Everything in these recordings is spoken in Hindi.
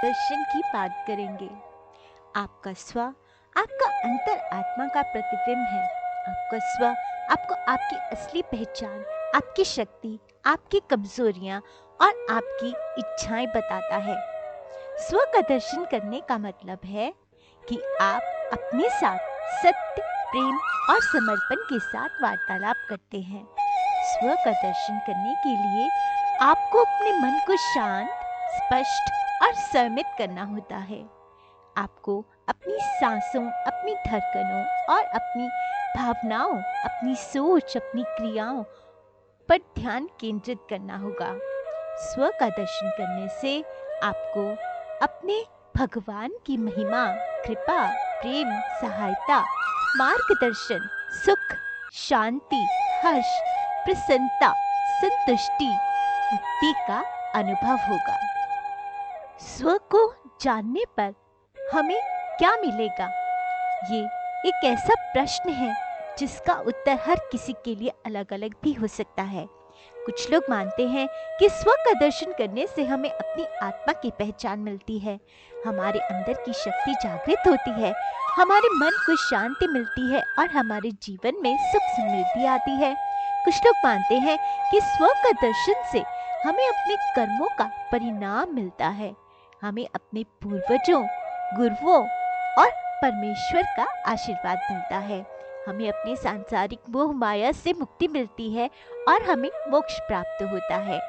दर्शन की बात करेंगे। आपका स्व आपका अंतर आत्मा का प्रतिबिंब है। आपका स्व आपको आपकी असली पहचान, आपकी शक्ति, आपकी कमजोरियां और आपकी इच्छाएं बताता है। स्व का दर्शन करने का मतलब है कि आप अपने साथ सत्य, प्रेम और समर्पण के साथ वार्तालाप करते हैं। स्व का दर्शन करने के लिए आपको अपने मन को शांत, स्पष्ट और संयमित करना होता है। आपको अपनी सांसों, अपनी धड़कनों और अपनी भावनाओं, अपनी सोच, अपनी क्रियाओं पर ध्यान केंद्रित करना होगा। स्व का दर्शन करने से आपको अपने भगवान की महिमा, कृपा, प्रेम, सहायता, मार्गदर्शन, सुख, शांति, हर्ष, प्रसन्नता, संतुष्टि, मुक्ति का अनुभव होगा। स्व को जानने पर हमें क्या मिलेगा? ये एक ऐसा प्रश्न है जिसका उत्तर हर किसी के लिए अलग अलग भी हो सकता है। कुछ लोग मानते हैं कि स्व का दर्शन करने से हमें अपनी आत्मा की पहचान मिलती है, हमारे अंदर की शक्ति जागृत होती है, हमारे मन को शांति मिलती है और हमारे जीवन में सुख समृद्धि आती है। कुछ लोग मानते हैं कि स्व का दर्शन से हमें अपने कर्मों का परिणाम मिलता है, हमें अपने पूर्वजों, गुरुओं और परमेश्वर का आशीर्वाद मिलता है, हमें अपने सांसारिक मोह माया से मुक्ति मिलती है और हमें मोक्ष प्राप्त होता है।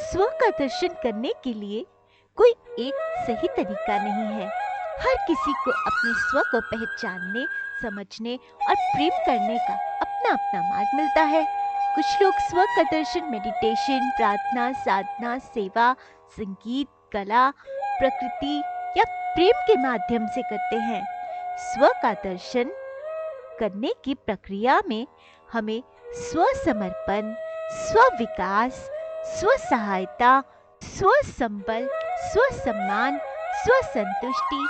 स्व का दर्शन करने के लिए कोई एक सही तरीका नहीं है। हर किसी को अपने स्व को पहचानने, समझने और प्रेम करने का अपना अपना मार्ग मिलता है। कुछ लोग स्व का दर्शन मेडिटेशन, प्रार्थना, साधना, सेवा, संगीत, कला, प्रकृति या प्रेम के माध्यम से करते हैं। स्व का दर्शन करने की प्रक्रिया में हमें स्व समर्पण, स्व विकास, स्व सहायता, स्व संबल, स्व सम्मान, स्व संतुष्टि,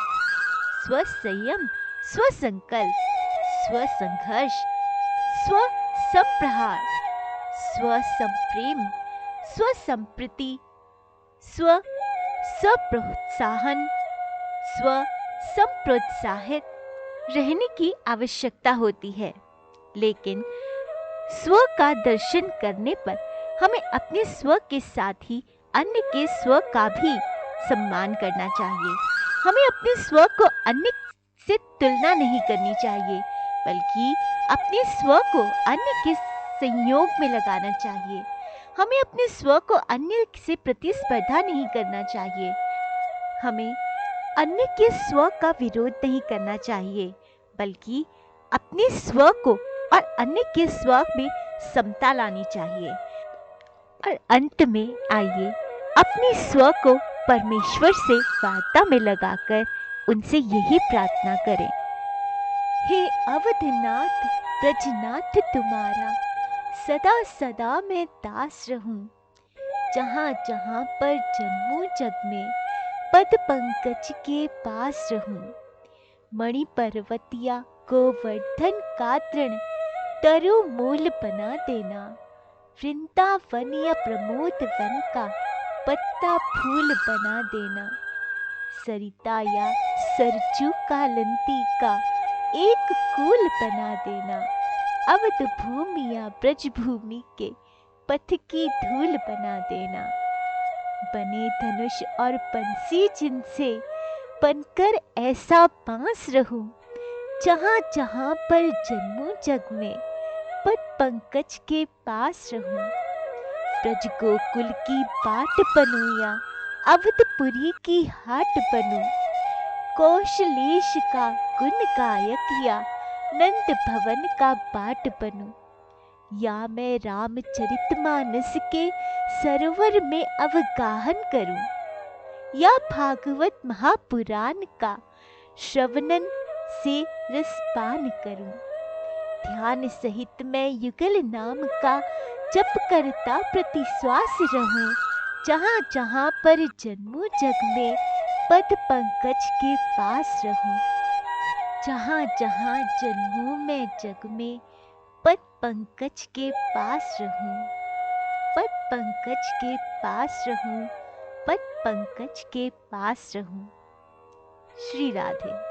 स्व संयम, स्व संकल्प, स्व संघर्ष, स्व संप्रहार, स्व संप्रेम, स्व संप्रीति, स्व स्वप्रोत्साहन, स्व संप्रोत्साहित रहने की आवश्यकता होती है। लेकिन स्व का दर्शन करने पर हमें अपने स्व के साथ ही अन्य के स्व का भी सम्मान करना चाहिए। हमें अपने स्व को अन्य से तुलना नहीं करनी चाहिए, बल्कि अपने स्व को अन्य के संयोग में लगाना चाहिए। हमें अपने स्व को अन्य से प्रतिस्पर्धा नहीं करना चाहिए। हमें अन्य के स्व का विरोध नहीं करना चाहिए, बल्कि अपने स्व को और अन्य के स्व में समता लानी चाहिए। और अंत में आइए अपने स्व को परमेश्वर से वार्ता में लगाकर उनसे यही प्रार्थना करें। हे अवधनाथ, ब्रजनाथ तुम्हारा सदा सदा मैं दास रहूं। जहाँ जहाँ पर जन्मूं जग में पद पंकज के पास रहूं। मणि पर्वतिया गोवर्धन का तृण तरु मूल बना देना। वृंदावन या प्रमोद वन का पत्ता फूल बना देना। सरिता या सरजू का लंती का एक कूल बना देना। अवध भूमि या ब्रज भूमि के पथ की धूल बना देना। बने धनुष और बंसी जिनसे बनकर ऐसा बांस रहूं। जहाँ जहाँ पर जन्मूं जग में पद पंकज के पास रहूं। ब्रज गोकुल की बाट बनूं या अवधपुरी की हाट बनूं। कौशलेश का गुण गायक या नंद भवन का बाट बनूं। या मैं रामचरितमानस के सरोवर में अवगाहन करूं। या भागवत महापुराण का श्रवणन से रसपान करूं। ध्यान सहित मैं युगल नाम का जप करता प्रति श्वास रहूं। जहाँ जहाँ पर जन्मूं जग में पद पंकज के पास रहूं। जहाँ जहाँ जन्मूं मैं जग में पद पंकज के पास रहूं। पद पंकज के पास रहूं। पद पंकज के पास रहूं। श्री राधे।